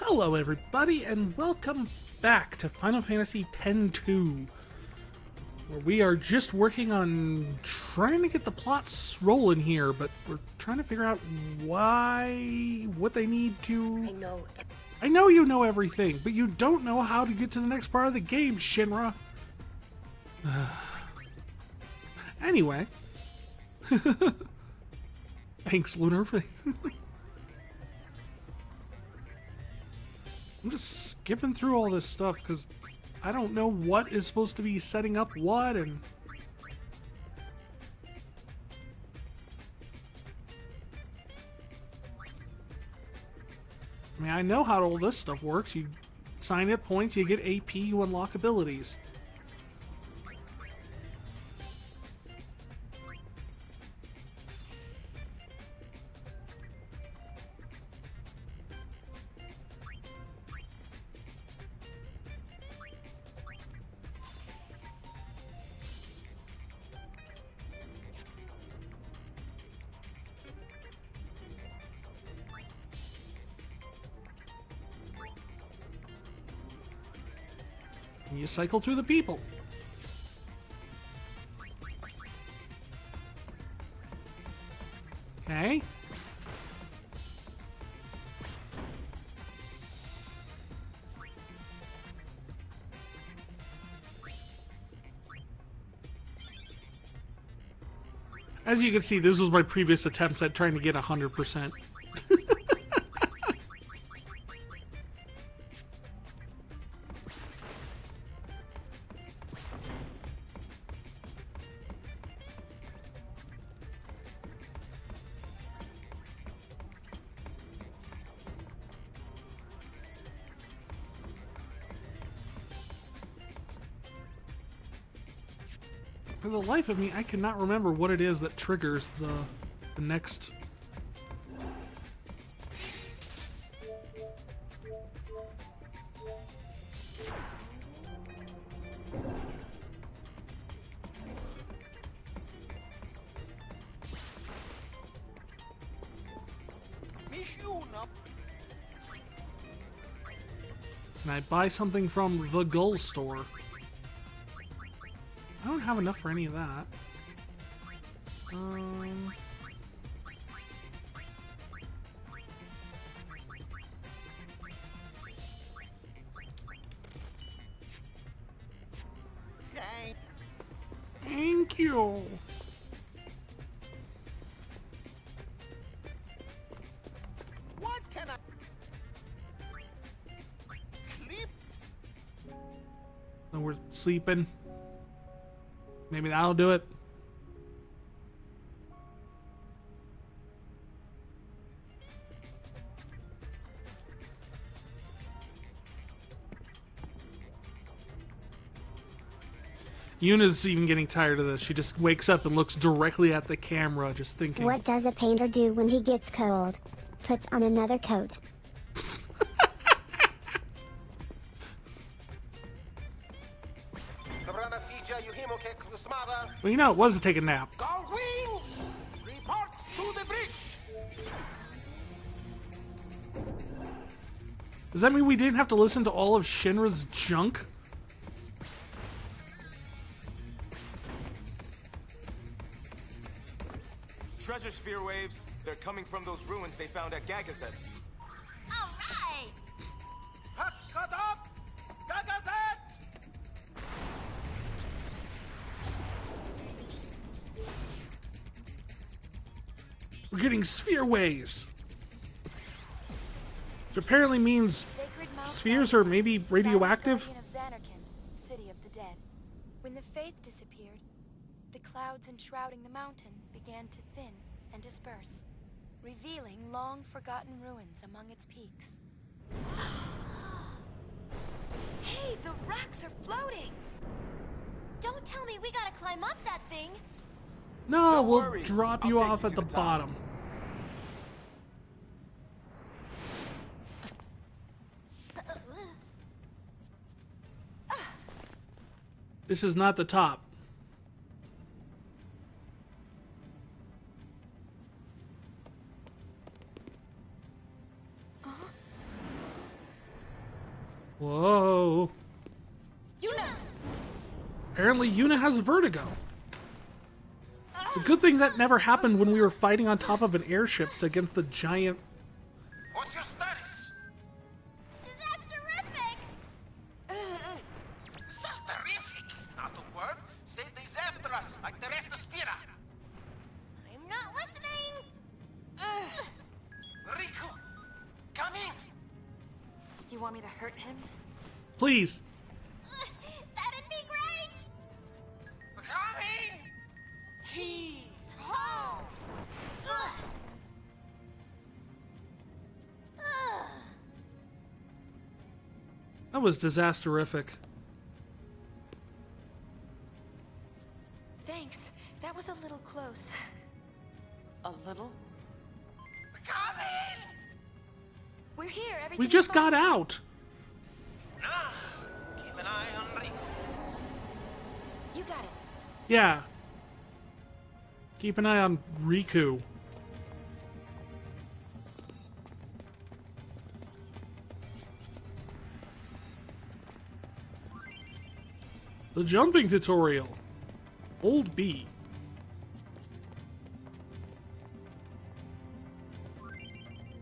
Hello everybody and welcome back to Final Fantasy X-2, where we are just working on trying to get the plots rolling here, but we're trying to figure out what they need to... I know you know everything, but you don't know how to get to the next part of the game, Shinra. Anyway. Thanks, Lunar. I'm just skipping through all this stuff because I don't know what is supposed to be setting up what, and I mean, I know how all this stuff works. You sign hit points, you get AP, you unlock abilities. You cycle through the people. Okay. As you can see, this was my previous attempts at trying to get 100%. For the life of me, I cannot remember what it is that triggers the next... Can I buy something from the Gull store? I don't have enough for any of that. Thank you. What can I sleep? So we're sleeping. Maybe that'll do it. Yuna's even getting tired of this. She just wakes up and looks directly at the camera, just thinking. What does a painter do when he gets cold? Puts on another coat. Well, you know, it was to take a nap. Go wings! Report to the bridge! Does that mean we didn't have to listen to all of Shinra's junk? Treasure sphere waves. They're coming from those ruins they found at Gagazet. All right! Hakadab! Gagazet! We're getting sphere waves. Which apparently means spheres are maybe radioactive. Of Xanarkand, city of the dead. When the faith disappeared, the clouds enshrouding the mountain began to thin and disperse, revealing long-forgotten ruins among its peaks. Hey, the rocks are floating! Don't tell me we gotta climb up that thing! No, No we'll worries. drop I'll you take off you at to the the top. bottom. This is not the top. Whoa. Yuna! Apparently Yuna has vertigo. It's a good thing that never happened when we were fighting on top of an airship against the giant... What's your status? Disasterific! Disasterific is not a word. Say disastrous, like the rest of Spira. I'm not listening! Riku, come in. You want me to hurt him? Please. That'd be great! Come in. Heave ho! That was disasterific. Thanks. That was a little close. A little? Come in. We're here. Everything's We just fine. got out. Now, keep an eye on Riku. You got it. Yeah. Keep an eye on Riku. The jumping tutorial. Hold B.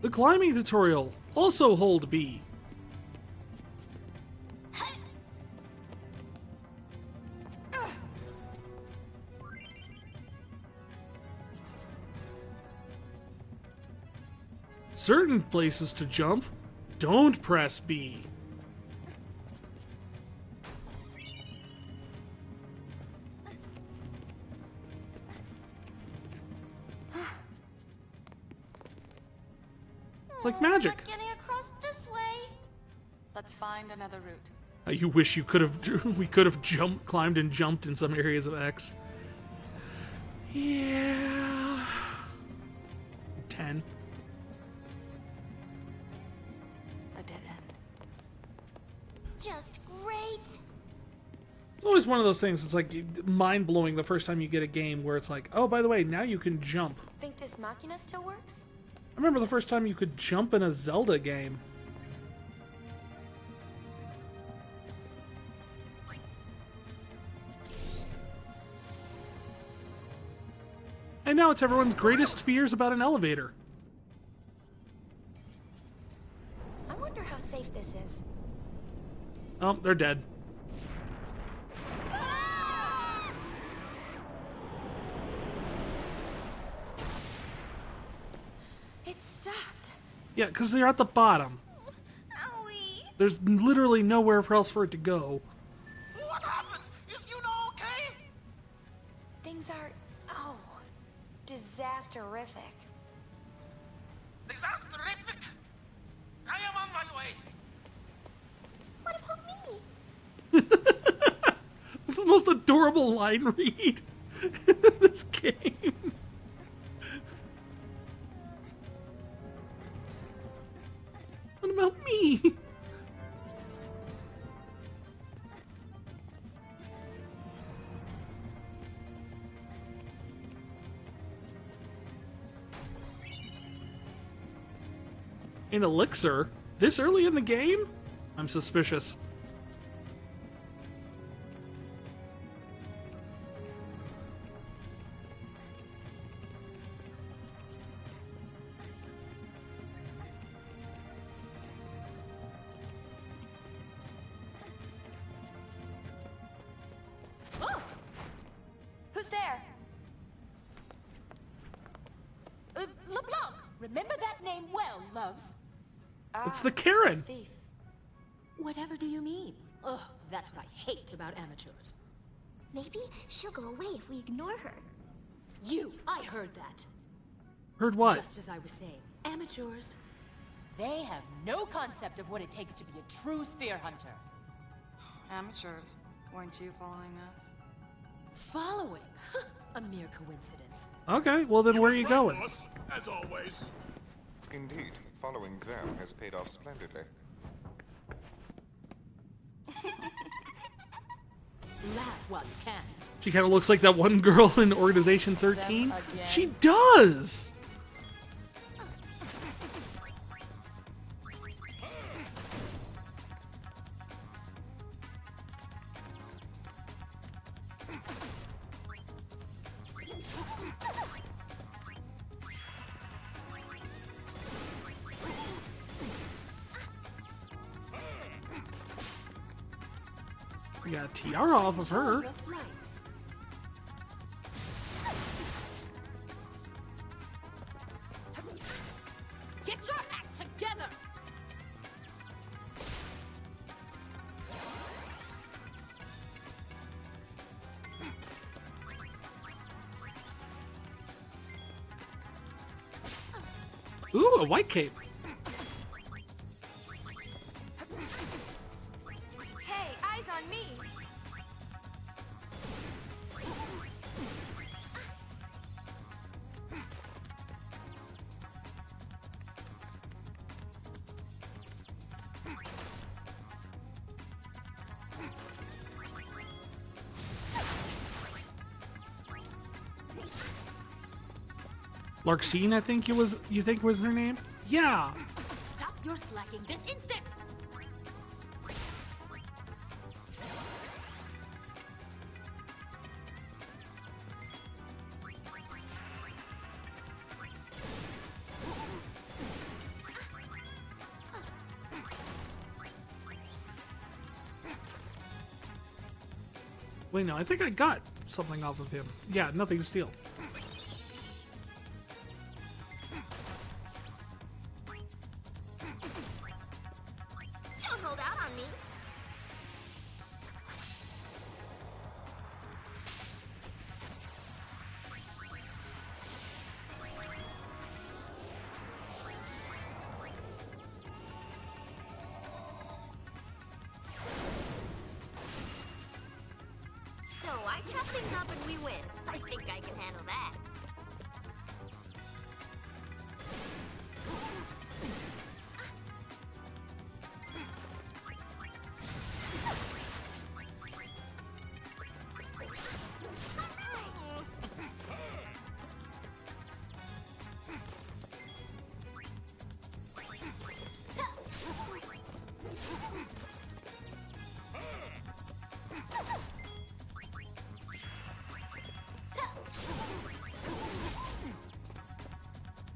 The climbing tutorial. Also hold B. Certain places to jump, don't press B. It's like magic. Not getting across this way. Let's find another route. You wish you could have. We could have climbed and jumped in some areas of X. Yeah. 10. A dead end. Just great. It's always one of those things. It's like mind blowing the first time you get a game where it's like, oh, by the way, now you can jump. Think this machina still works? I remember the first time you could jump in a Zelda game. And now it's everyone's greatest fears about an elevator. I wonder how safe this is. Oh, they're dead. It stopped. Yeah, because they're at the bottom. Owie. There's literally nowhere else for it to go. What happened? Is Yuna okay? Things are, oh, disasterific. Disasterific. I am on my way. What about me? It's the most adorable line read in this game. What about me? An elixir? This early in the game? I'm suspicious. Who's there? LeBlanc! Remember that name well, loves. It's the Karen. Thief. Whatever do you mean? Ugh, that's what I hate about amateurs. Maybe she'll go away if we ignore her. You! I heard that. Heard what? Just as I was saying, amateurs, they have no concept of what it takes to be a true spear hunter. Amateurs. Weren't you following us? Following? A mere coincidence. Okay, well then where are you going? As always. Indeed, following them has paid off splendidly. Laugh while you can. She kind of looks like that one girl in Organization 13. Them again. She does! We got a tiara off of her. Your flight. Get your act together! Ooh, a white cape. Hey, eyes on me! Larxene, I think it was. You think was her name? Yeah. Stop your slacking this instant! Wait, no, I think I got something off of him. Yeah, nothing to steal. Don't hold out on me. So I chop things up and we win. I think I can handle that.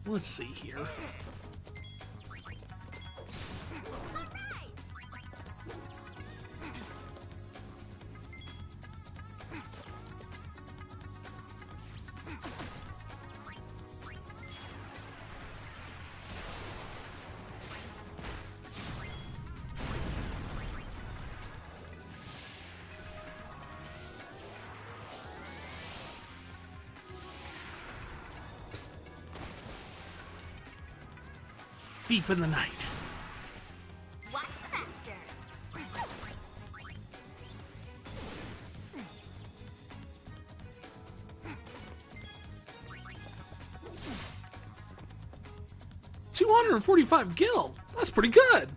Let's see here. Thief in the night. Watch the master. 245 gil. That's pretty good.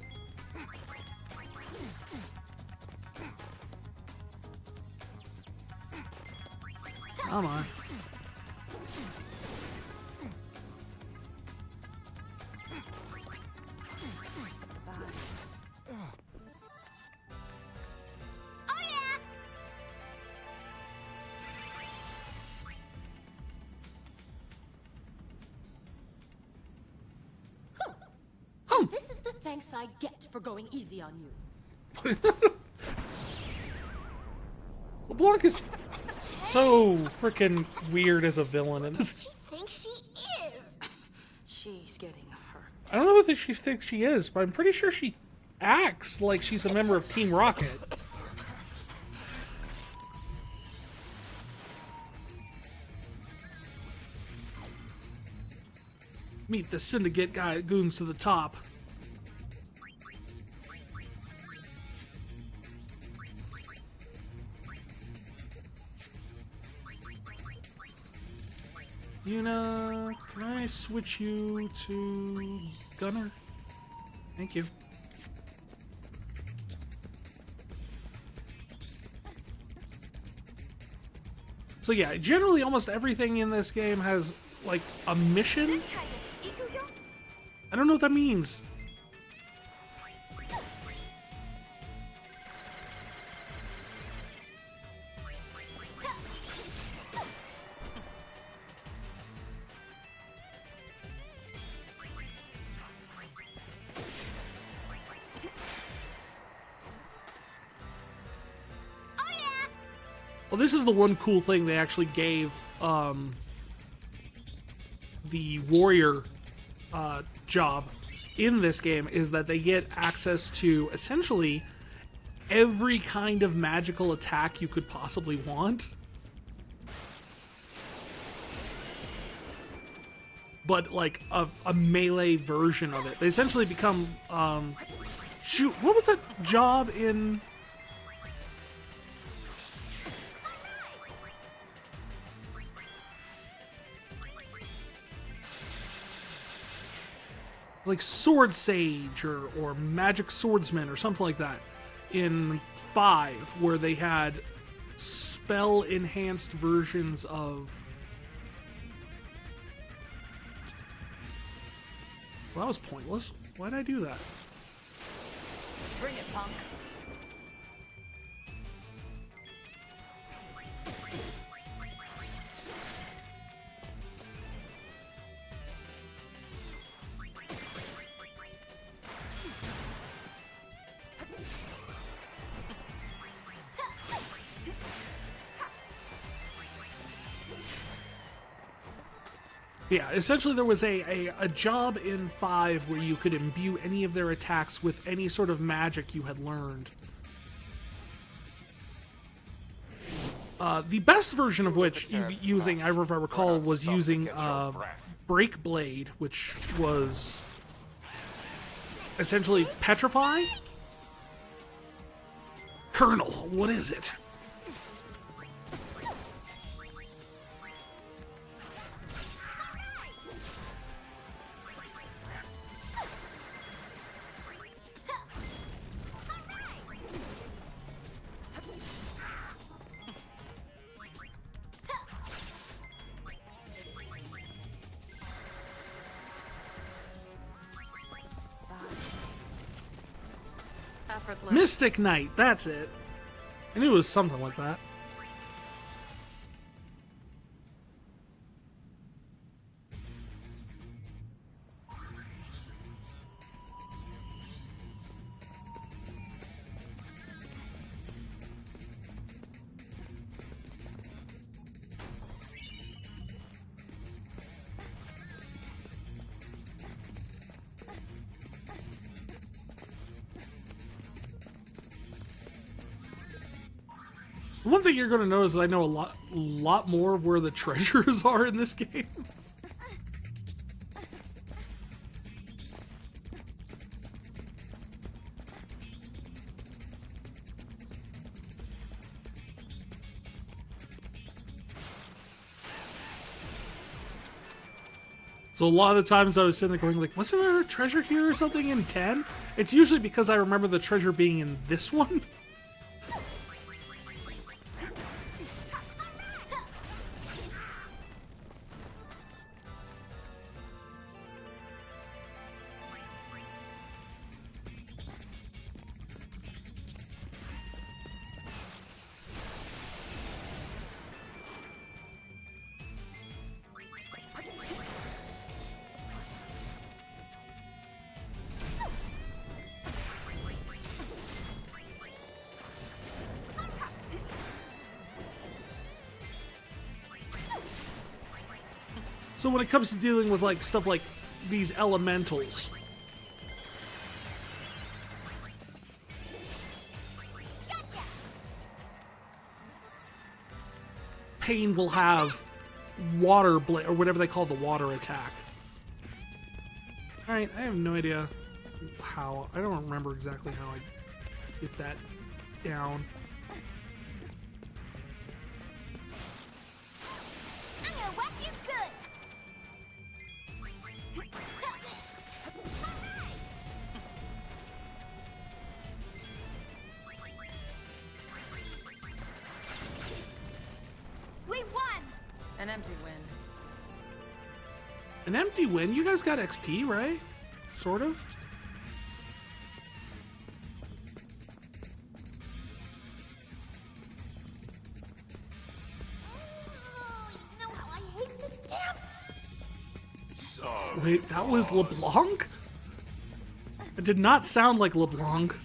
Come on. Oh yeah. This is the thanks I get for going easy on you. LeBlanc is so freaking weird as a villain in this. Think she is. She's getting hurt. I don't know what she thinks she is, but I'm pretty sure she acts like she's a member of Team Rocket. Meet the syndicate guy goons to the top. Yuna, can I switch you to Gunner? Thank you. So yeah, generally almost everything in this game has like a mission. Kind of Ikuyo? I don't know what that means. Well, this is the one cool thing they actually gave the warrior job in this game, is that they get access to essentially every kind of magical attack you could possibly want. But like a melee version of it. They essentially become, shoot, what was that job in... like Sword Sage or Magic Swordsman or something like that in 5, where they had spell enhanced versions of... Well, that was pointless. Why did I do that? Bring it, punk. Yeah, essentially there was a job in 5 where you could imbue any of their attacks with any sort of magic you had learned. The best version of which, using, I recall, was using Break Blade, which was essentially Petrify? Colonel, what is it? Mystic Knight, that's it. I knew it was something like that. One thing you're going to notice is I know a lot more of where the treasures are in this game. So a lot of the times I was sitting there going like, wasn't there a treasure here or something in 10? It's usually because I remember the treasure being in this one. So when it comes to dealing with like stuff like these elementals, Pain will have water blade or whatever they call the water attack. All right, I have no idea how. I don't remember exactly how I get that down. I'm gonna whack you good. We won. An empty win. An empty win? You guys got XP, right? Sort of? Oh, you know how I hate the damn. Wait, that was LeBlanc? It did not sound like LeBlanc.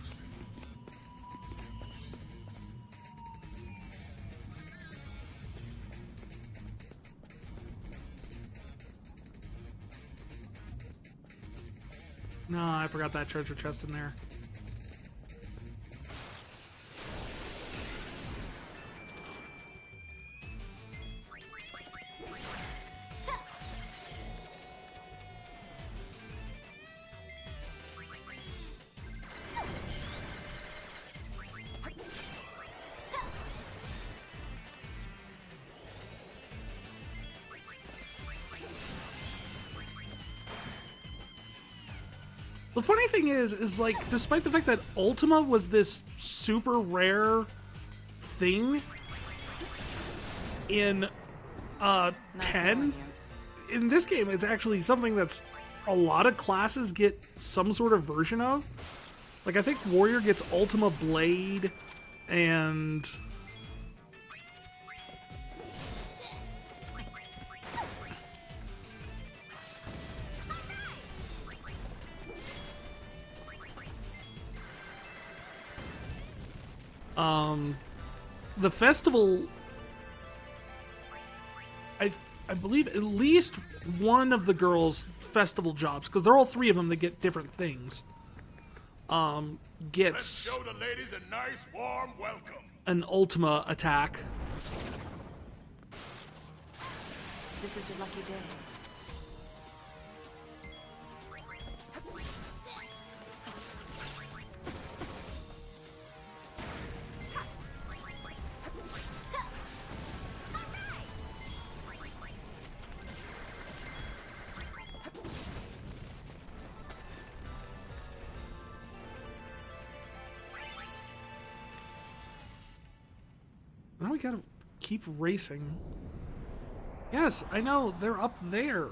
No, I forgot that treasure chest in there. The funny thing is like, despite the fact that Ultima was this super rare thing in 10, in this game it's actually something that's a lot of classes get some sort of version of. Like, I think Warrior gets Ultima Blade, and the festival, I believe at least one of the girls' festival jobs, because they're all three of them that get different things, gets Let's show the ladies a nice warm welcome. an Ultima attack. This is your lucky day. Now we gotta keep racing. Yes, I know, they're up there.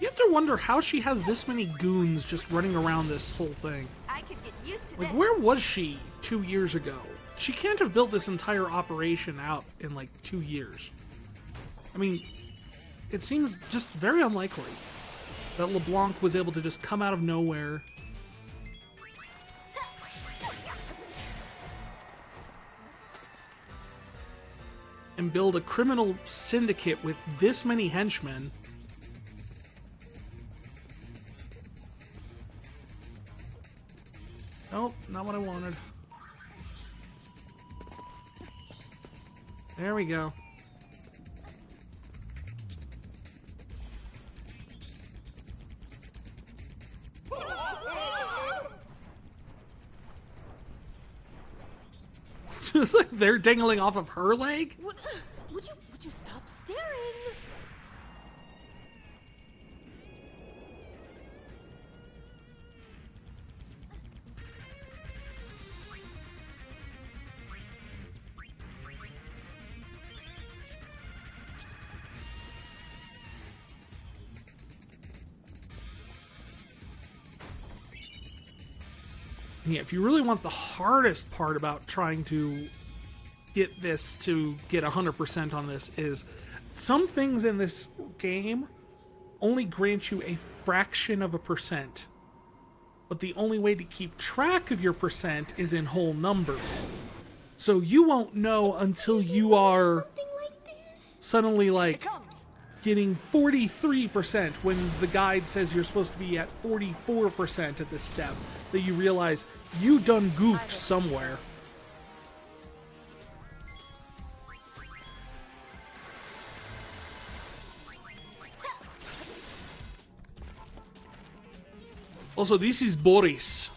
You have to wonder how she has this many goons just running around this whole thing. I could get used to Like, this. where was she 2 years ago? She can't have built this entire operation out in, like, 2 years. I mean, it seems just very unlikely that LeBlanc was able to just come out of nowhere and build a criminal syndicate with this many henchmen. Nope, not what I wanted. There we go. It's like they're dangling off of her leg? Would you stop staring? Yeah, if you really want the hardest part about trying to get this to get 100% on this is some things in this game only grant you a fraction of a percent. But the only way to keep track of your percent is in whole numbers. So you won't know until you are suddenly like getting 43% when the guide says you're supposed to be at 44% at this step, that you realize you done goofed somewhere. Also, this is Boris.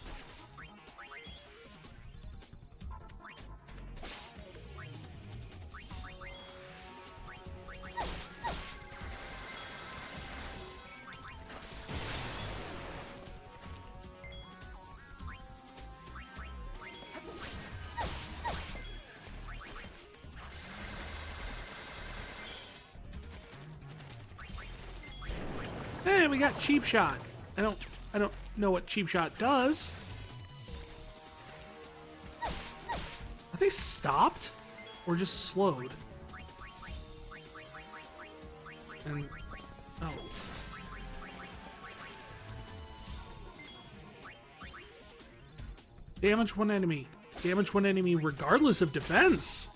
Hey, we got Cheap Shot. I don't know what Cheap Shot does. Are they stopped? Or just slowed? And oh. Damage one enemy. Damage one enemy regardless of defense.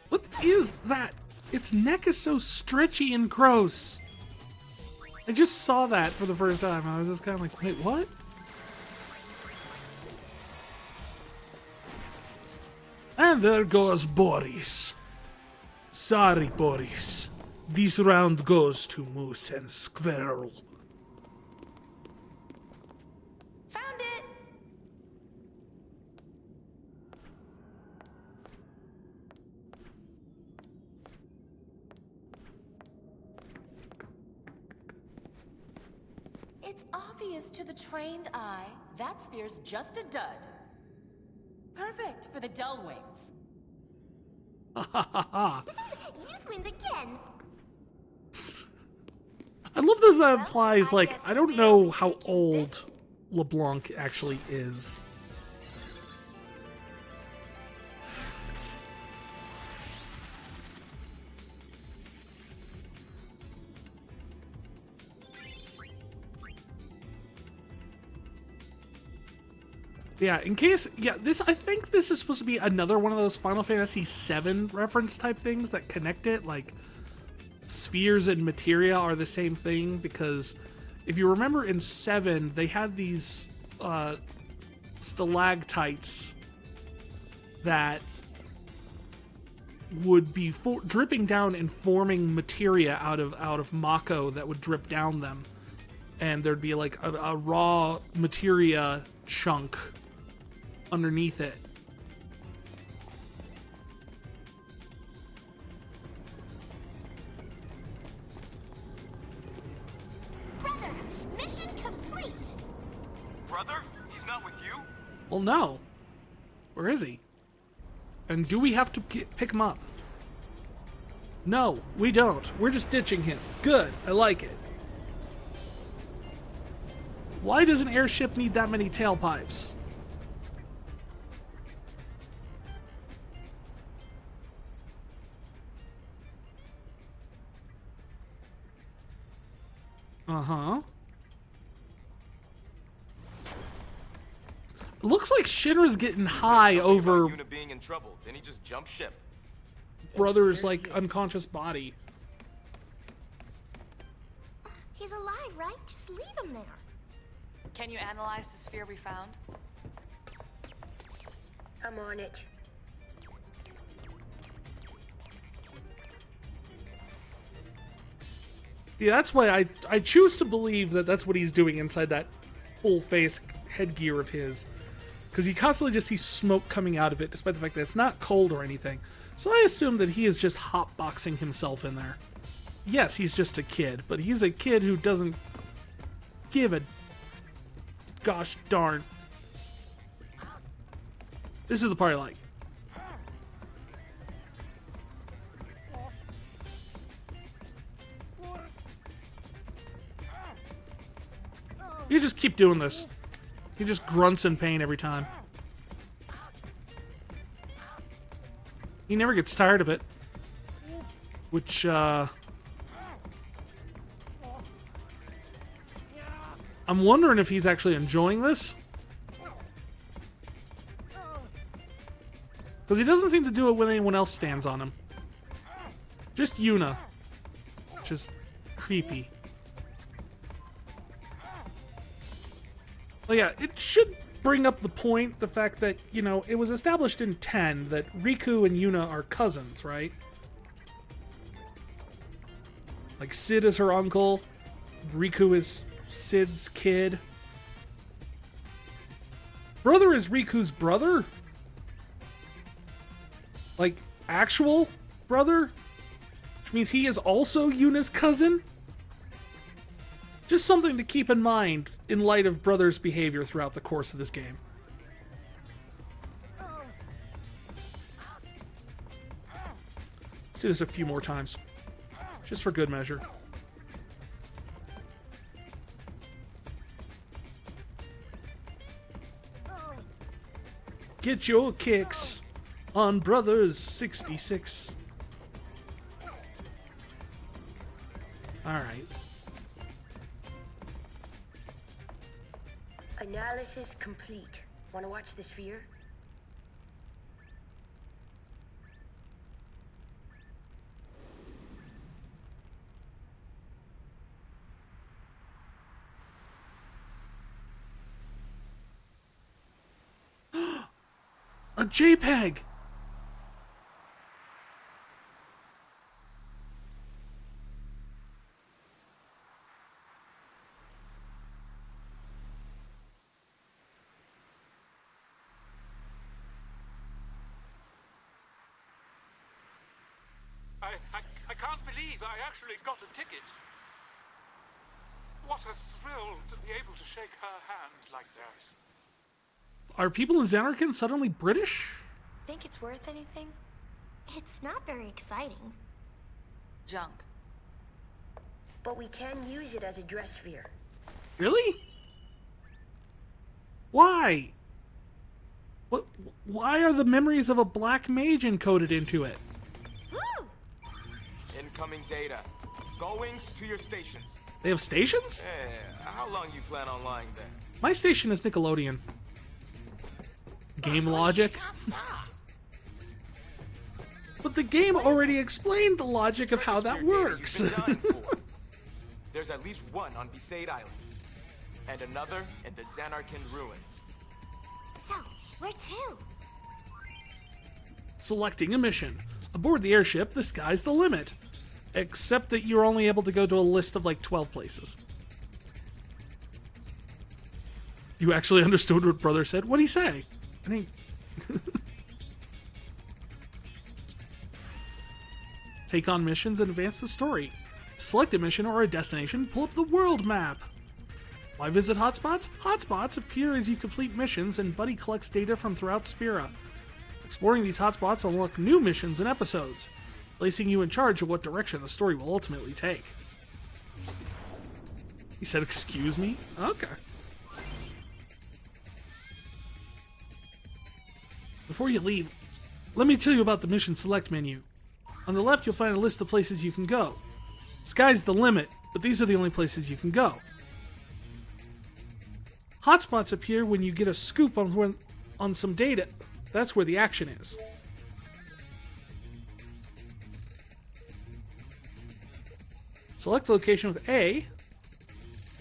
What is that? Its neck is so stretchy and gross. I just saw that for the first time. I was just kind of like, wait, what? And there goes Boris. Sorry, Boris. This round goes to Moose and Squirrel. Found it! It's obvious to the trained eye, that sphere's just a dud. Perfect for the dull wings. Youth wins again. I love that that implies, like, I don't know how old LeBlanc actually is. Yeah, in case, yeah, I think this is supposed to be another one of those Final Fantasy VII reference type things that connect it, like spheres and materia are the same thing, because if you remember in 7, they had these stalactites that would be dripping down and forming materia out of Mako that would drip down them, and there'd be like a raw materia chunk underneath it. Brother, mission complete. Brother? He's not with you? Well, no. Where is he? And do we have to pick him up? No, we don't. We're just ditching him. Good. I like it. Why does an airship need that many tailpipes? Uh-huh. It looks like Shinra's getting high over Yuna being in trouble. Then he just jumped ship. Brother's, like, unconscious body. He's alive, right? Just leave him there. Can you analyze the sphere we found? I'm on it. Yeah, that's why I choose to believe that that's what he's doing inside that full face headgear of his. Because he constantly just sees smoke coming out of it, despite the fact that it's not cold or anything. So I assume that he is just hotboxing himself in there. Yes, he's just a kid, but he's a kid who doesn't give a gosh darn. This is the part I like. You just keep doing this. He just grunts in pain every time. He never gets tired of it. Which, I'm wondering if he's actually enjoying this. Because he doesn't seem to do it when anyone else stands on him. Just Yuna. Which is creepy. Well, yeah, it should bring up the point, the fact that, you know, it was established in 10 that Riku and Yuna are cousins, right? Like, Sid is her uncle, Riku is Sid's kid. Brother is Riku's brother? Like, actual brother? Which means he is also Yuna's cousin? Just something to keep in mind in light of Brother's behavior throughout the course of this game. Let's do this a few more times. Just for good measure. Get your kicks on Brothers 66. Alright. Analysis complete. Want to watch the sphere? A JPEG! I can't believe I actually got a ticket. What a thrill to be able to shake her hand like that. Are people in Xanarkand suddenly British? Think it's worth anything? It's not very exciting. Junk. But we can use it as a dress sphere. Really? Why? What? Why are the memories of a black mage encoded into it? Woo! Incoming data. Goings to your stations. They have stations? How long you plan on lying there? My station is Nickelodeon. Game logic. But the game already explained the logic of how that works. You've been dying for. There's at least one on Besaid Island, and another in the Xanarkand ruins. So, where to? Selecting a mission. Aboard the airship, the sky's the limit. Except that you're only able to go to a list of like 12 places. You actually understood what Brother said? What'd he say? I mean... Take on missions and advance the story. Select a mission or a destination, pull up the world map. Why visit hotspots? Hotspots appear as you complete missions and Buddy collects data from throughout Spira. Exploring these hotspots unlock new missions and episodes, placing you in charge of what direction the story will ultimately take. He said, excuse me? Okay. Before you leave, let me tell you about the mission select menu. On the left, you'll find a list of places you can go. Sky's the limit, but these are the only places you can go. Hotspots appear when you get a scoop on some data. That's where the action is. Select the location with A,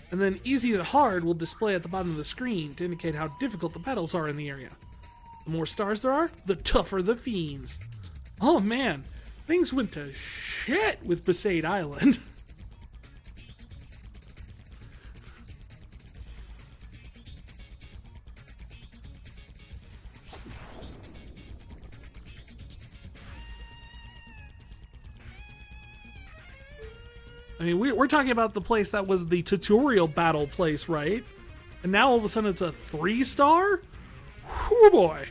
and then easy to hard will display at the bottom of the screen to indicate how difficult the battles are in the area. The more stars there are, the tougher the fiends. Oh man, things went to shit with Besaid Island. I mean, we're talking about the place that was the tutorial battle place, right? And now all of a sudden it's a 3-star? Whoo boy.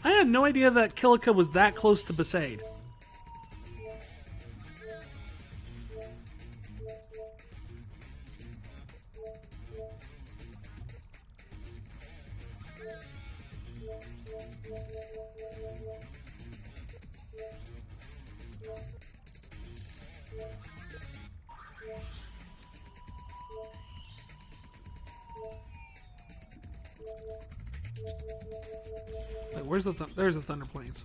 I had no idea that Kilika was that close to Besaid. Wait, where's the there's the Thunder Plains.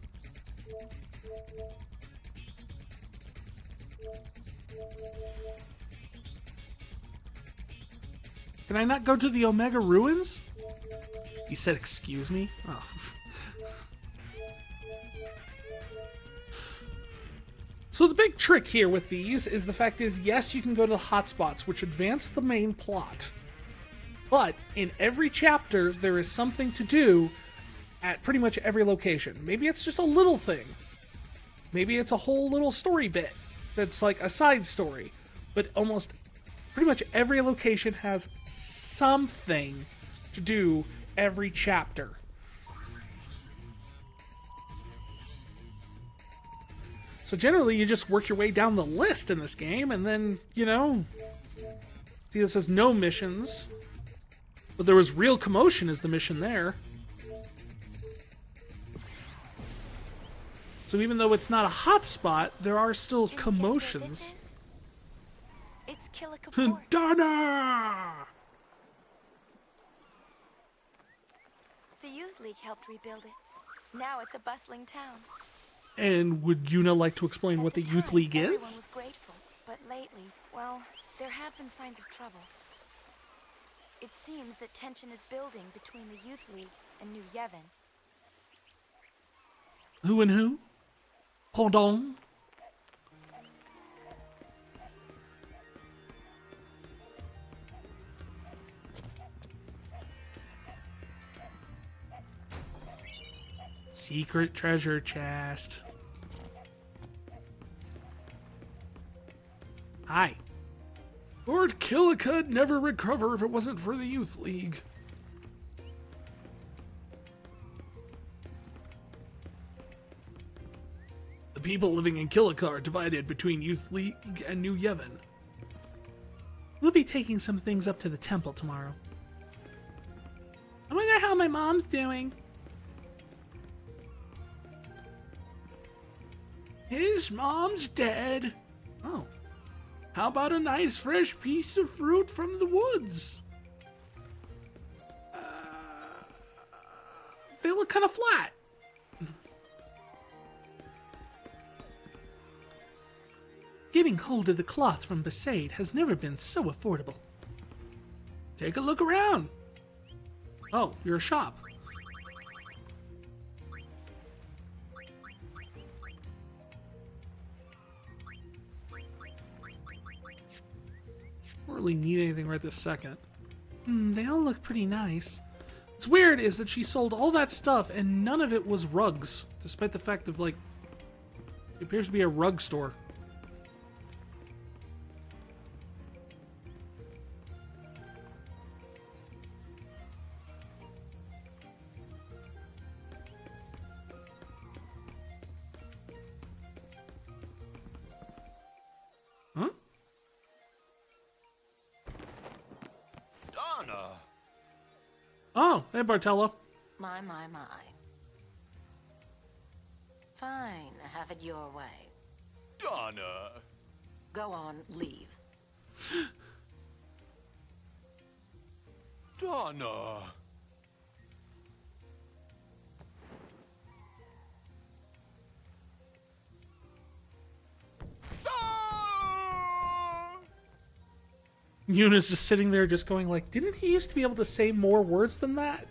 Can I not go to the Omega Ruins? He said, excuse me? Oh. So the big trick here with these is the fact is, yes, you can go to the hotspots, which advance the main plot. But in every chapter, there is something to do at pretty much every location. Maybe it's just a little thing. Maybe it's a whole little story bit that's like a side story. But almost pretty much every location has something to do every chapter. So generally, you just work your way down the list in this game, and then, you know... See, this says no missions. But there was real commotion is the mission there. So even though it's not a hotspot, there are still commotions. It's Killikaport. Donna! The Youth League helped rebuild it. Now it's a bustling town. And would Yuna like to explain what the Youth League Everyone is? was grateful, but lately, well, there have been signs of trouble. It seems that tension is building between the Youth League and New Yevon. Who and who? Pardon? Secret treasure chest. Hi. Lord Killikud'd never recover if it wasn't for the Youth League. The people living in Killikar are divided between Youth League and New Yevon. We'll be taking some things up to the temple tomorrow. I wonder how my mom's doing. His mom's dead. Oh. How about a nice fresh piece of fruit from the woods? They look kind of flat. Getting hold of the cloth from Besaid has never been so affordable. Take a look around. Oh, you're a shop. Don't really need anything right this second. They all look pretty nice. What's weird is that she sold all that stuff and none of it was rugs, despite the fact of, like, it appears to be a rug store. Huh? Donna! Oh, hey Bartello. My. Fine, have it your way. Donna! Go on, leave. Donna! Yuna's just sitting there just going like, didn't he used to be able to say more words than that?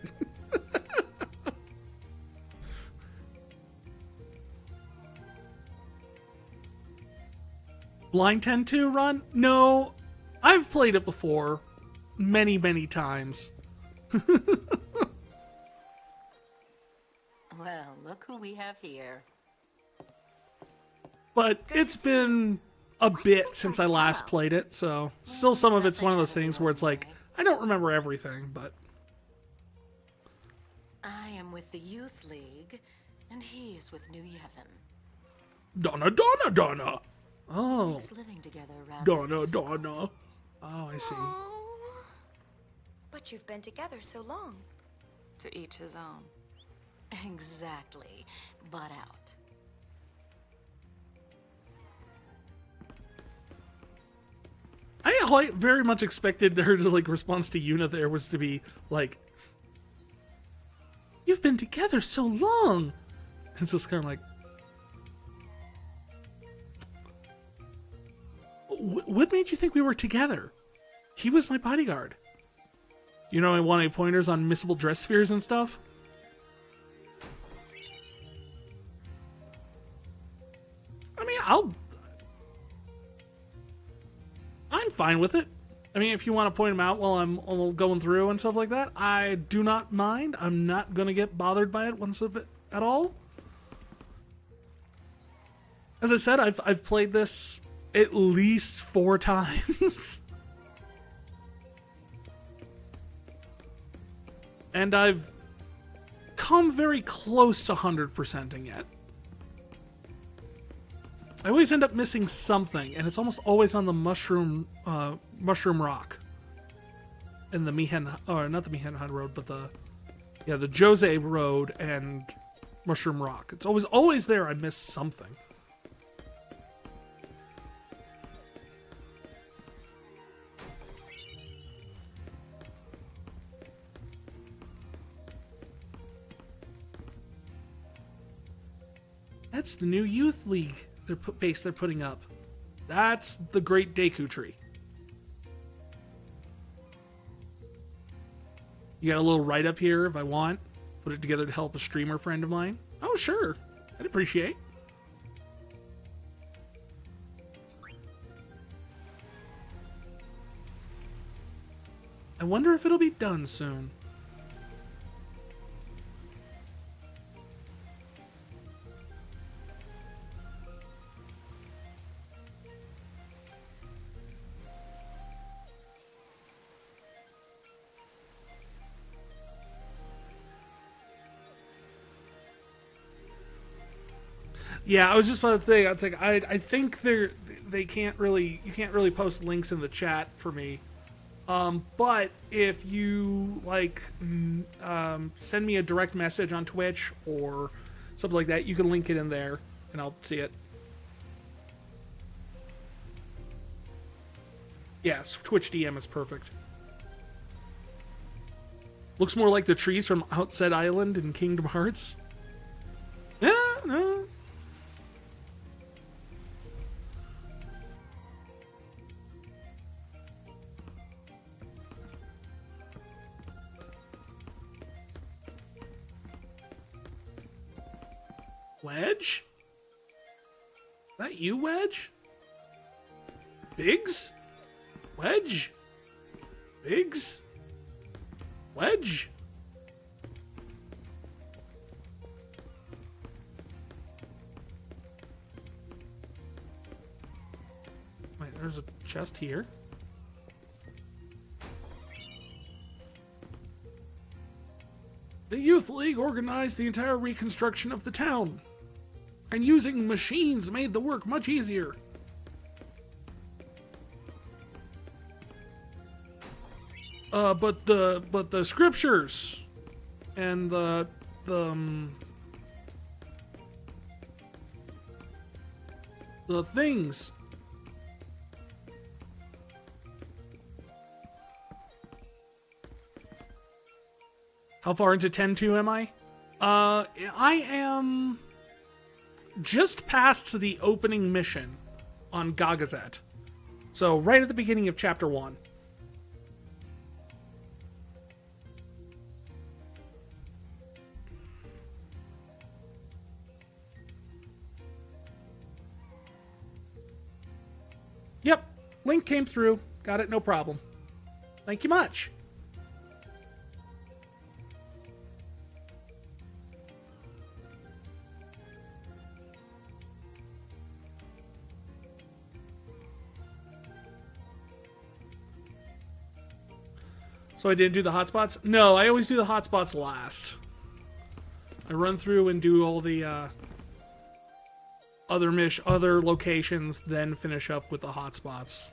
Blind 10-2 run? No. I've played it before. Many, many times. Well, look who we have here. But it's been a bit since I last played it, so still some of it's one of those things where it's like, I don't remember everything, but... I am with the Youth League, and he's with New Yevon. Donna! Oh. Makes living together rather Donna. difficult. Oh, I see. But you've been together so long. To each his own. Exactly. Butt out. I like very much expected her to like response to Yuna there was to be like, "You've been together so long." It's just kind of like, what made you think we were together? He was my bodyguard. You know, I want any pointers on missable dress spheres and stuff? I mean, I'm fine with it. I mean, if you want to point them out while I'm going through and stuff like that, I do not mind. I'm not going to get bothered by it once a bit at all. As I said, I've played this at least 4 times. And I've come very close to 100%ing it. I always end up missing something, and it's almost always on the mushroom rock. In the not the Mihen Hut Road, but the Jose Road and Mushroom Rock. It's always there. I miss something. That's the new youth league base they're putting up. That's the Great Deku Tree. You got a little write-up here if I want. Put it together to help a streamer friend of mine. Oh, sure. I'd appreciate. I wonder if it'll be done soon. Yeah, I was just about to think. I was like, I think you can't really post links in the chat for me. But if you send me a direct message on Twitch or something like that, you can link it in there, and I'll see it. Yes, Twitch DM is perfect. Looks more like the trees from Outset Island in Kingdom Hearts. Yeah, no. Wedge? Is that you, Wedge? Biggs? Wedge? Biggs? Wedge? Wait, there's a chest here. The Youth League organized the entire reconstruction of the town, and using machines made the work much easier. But the scriptures and the things. How far into 10-2 am I? I am just past the opening mission on Gagazet. So right at the beginning of chapter 1. Yep, link came through. Got it, no problem. Thank you much. So I didn't do the hotspots? No, I always do the hotspots last. I run through and do all the other locations, then finish up with the hotspots.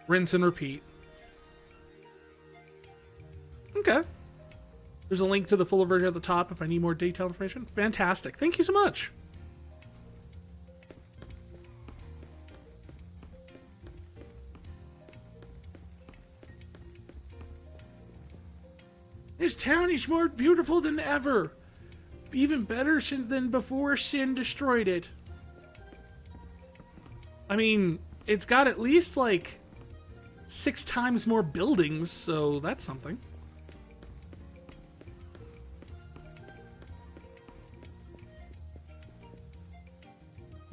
Rinse and repeat. Okay. There's a link to the fuller version at the top if I need more detailed information. Fantastic. Thank you so much. This town is more beautiful than ever. Even better than before Sin destroyed it. I mean, it's got at least like 6 times more buildings, so that's something.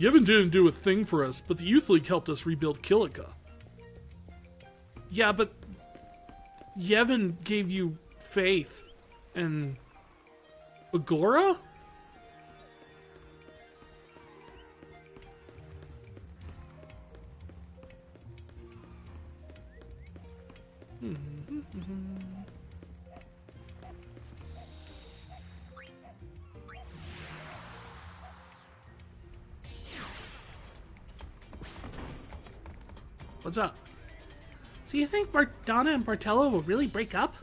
Yevon didn't do a thing for us, but the Youth League helped us rebuild Kilika. Yeah, but Yevon gave you faith. And Agora? What's up? So you think Donna and Bartello will really break up?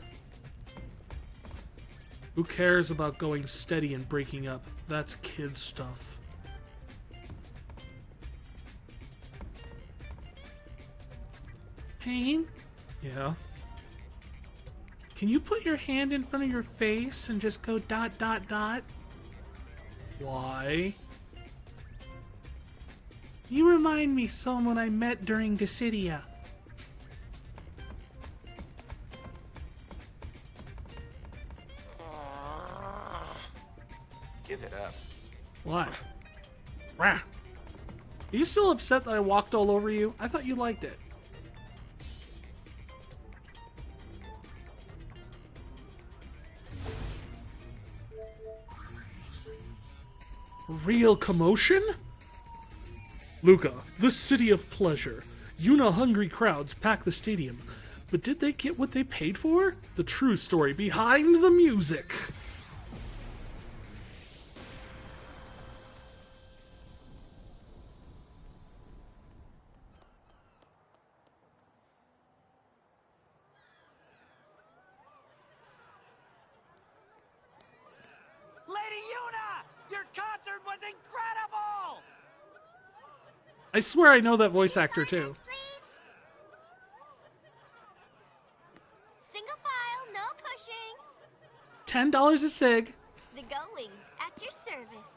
Who cares about going steady and breaking up? That's kid stuff. Pain? Yeah. Can you put your hand in front of your face and just go ... Why? You remind me someone I met during Dissidia. Give it up. What? Rah. Are you still upset that I walked all over you? I thought you liked it. Real commotion? Luca, the city of pleasure. Yuna-hungry crowds pack the stadium. But did they get what they paid for? The true story behind the music. Lady Yuna! Your concert was incredible! I swear I know that voice actor too. Single file, no pushing. $10 a cig. The Gullwings at your service.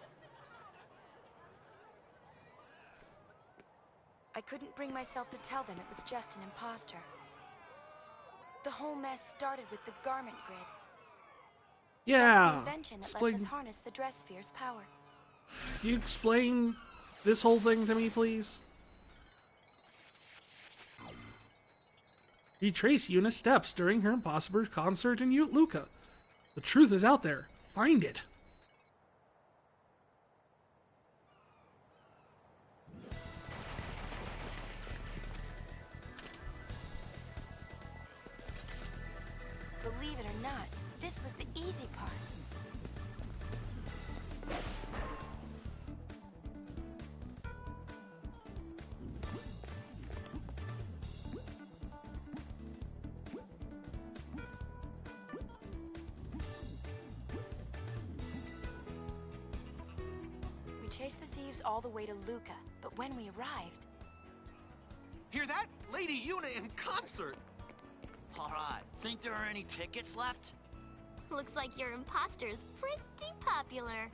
I couldn't bring myself to tell them it was just an imposter. The whole mess started with the garment grid. That's the Yeah. invention that Explain. lets us harness the dress sphere's power. Can you explain this whole thing to me, please? Retrace Yuna's steps during her imposter concert in Luca. The truth is out there. Find it. Believe it or not, this was the easy part. We chased the thieves all the way to Luca, but when we arrived, Hear that? Lady Yuna in concert! Alright, think there are any tickets left? Looks like your imposter's pretty popular.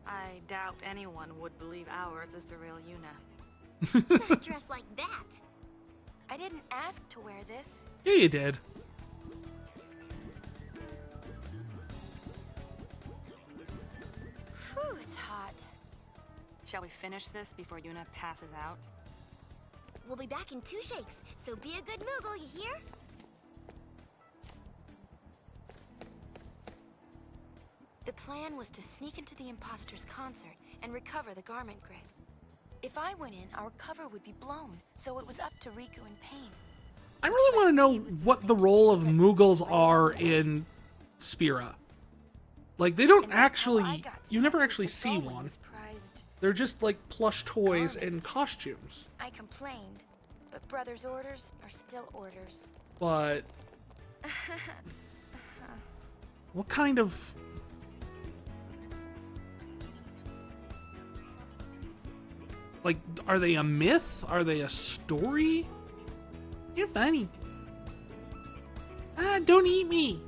I doubt anyone would believe ours is the real Yuna. Not dressed like that. I didn't ask to wear this. Yeah, you did. Whew, it's hot. Shall we finish this before Yuna passes out? We'll be back in 2 shakes, so be a good Moogle, you hear? The plan was to sneak into the imposter's concert and recover the garment grid. If I went in, our cover would be blown, so it was up to Riku and Pain. I really want to know what the role of Moogles are in Spira. Like, they don't actually... You never actually see one. They're just like plush toys and costumes. I complained, but Brother's orders are still orders. But... what kind of... Like, are they a myth? Are they a story? You're funny. Ah, don't eat me.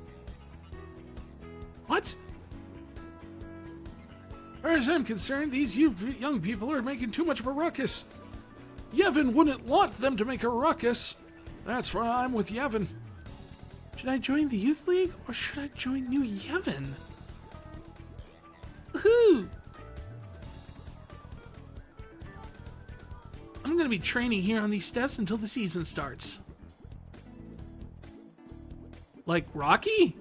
What? As far as I'm concerned, these young people are making too much of a ruckus. Yevon wouldn't want them to make a ruckus. That's why I'm with Yevon. Should I join the Youth League or should I join New Yevon? Woohoo! I'm gonna be training here on these steps until the season starts. Like Rocky?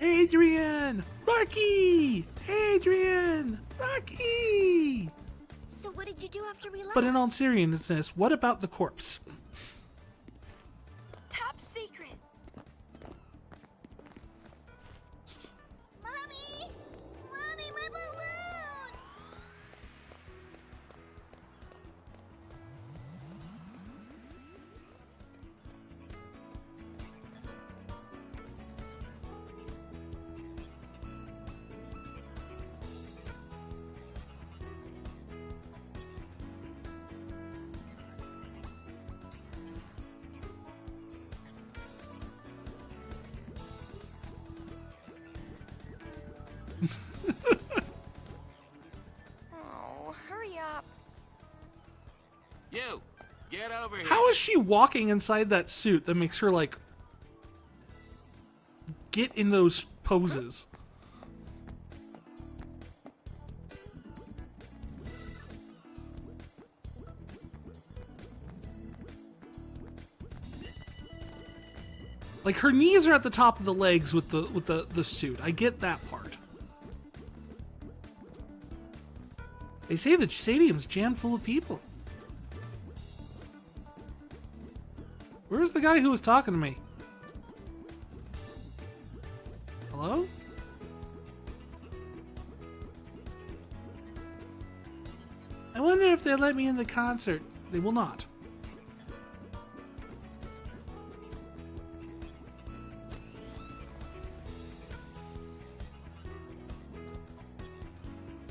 Adrian! Rocky! Adrian! Rocky! So what did you do after we left? But in all seriousness, what about the corpse? Top secret. Mommy! Mommy, my balloon! Oh, hurry up. You, get over here. How is she walking inside that suit that makes her, like, get in those poses? Like, her knees are at the top of the legs with the suit. I get that part. They say the stadium's jammed full of people. Where's the guy who was talking to me? Hello? I wonder if they'll let me in the concert. They will not.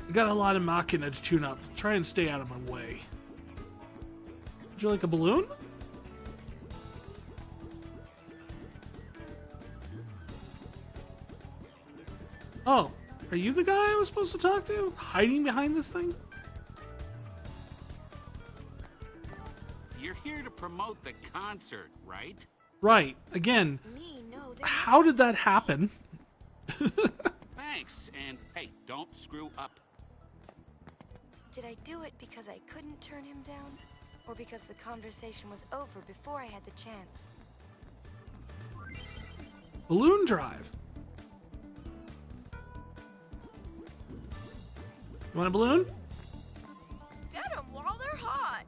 I got a lot of Machina to tune up. Try and stay out of my way. Would you like a balloon? Oh, are you the guy I was supposed to talk to? Hiding behind this thing? You're here to promote the concert, right? Right. Again, Me, no. how did that happen? Thanks, and hey, don't screw up. Did I do it because I couldn't turn him down? Or because the conversation was over before I had the chance? Balloon drive. You want a balloon? Get them while they're hot!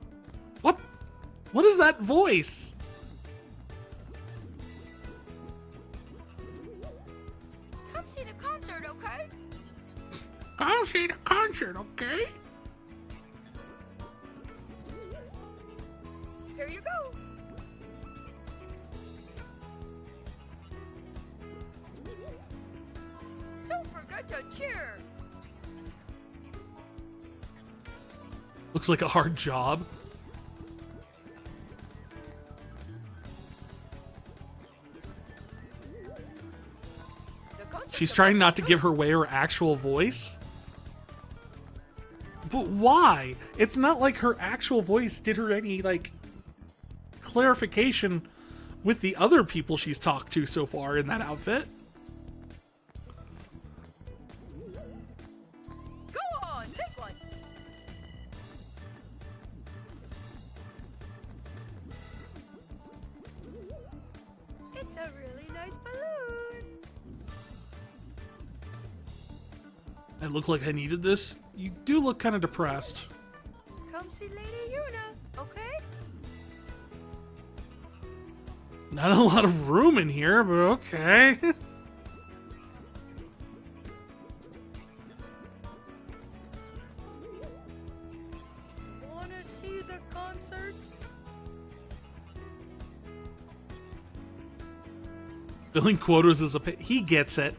What? What is that voice? Come see the concert, okay? Come see the concert, okay? Here you go. Don't forget to cheer. Looks like a hard job. She's trying not to give her away her actual voice. But why? It's not like her actual voice did her any, like, clarification with the other people she's talked to so far in that outfit. Go on, take one. It's a really nice balloon. I look like I needed this. You do look kind of depressed. Come see Lady Yuna, okay? Not a lot of room in here, but okay. Wanna see the concert? Billing quotas is he gets it.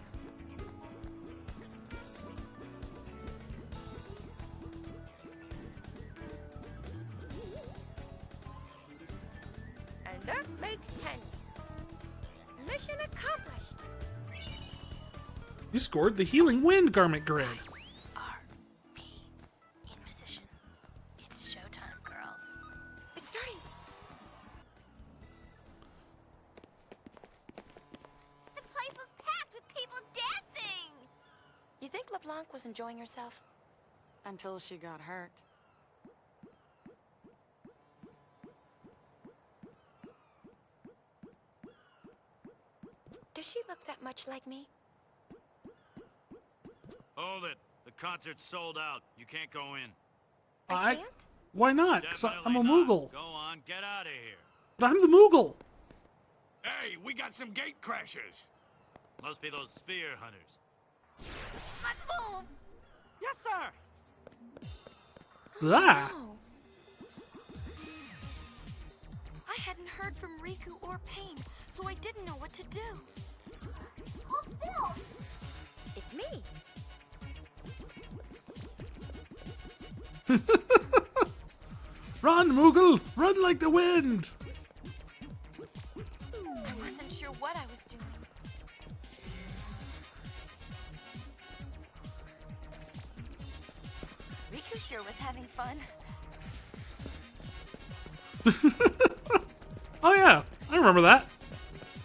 And that makes 10. Mission accomplished. You scored the Healing Wind garment grid. In position. It's showtime, girls. It's starting. The place was packed with people dancing! You think LeBlanc was enjoying herself? Until she got hurt. Does she look that much like me? Hold it. The concert's sold out. You can't go in. I can't? Why not? Because I'm a Definitely not. Moogle. Go on, get out of here. But I'm the Moogle. Hey, we got some gate crashers. Must be those sphere hunters. Let's move! Yes, sir. Ah. No. I hadn't heard from Riku or Pain, so I didn't know what to do. Hold still! It's me. Run, Moogle! Run like the wind! I wasn't sure what I was doing. Riku sure was having fun. Oh yeah, I remember that.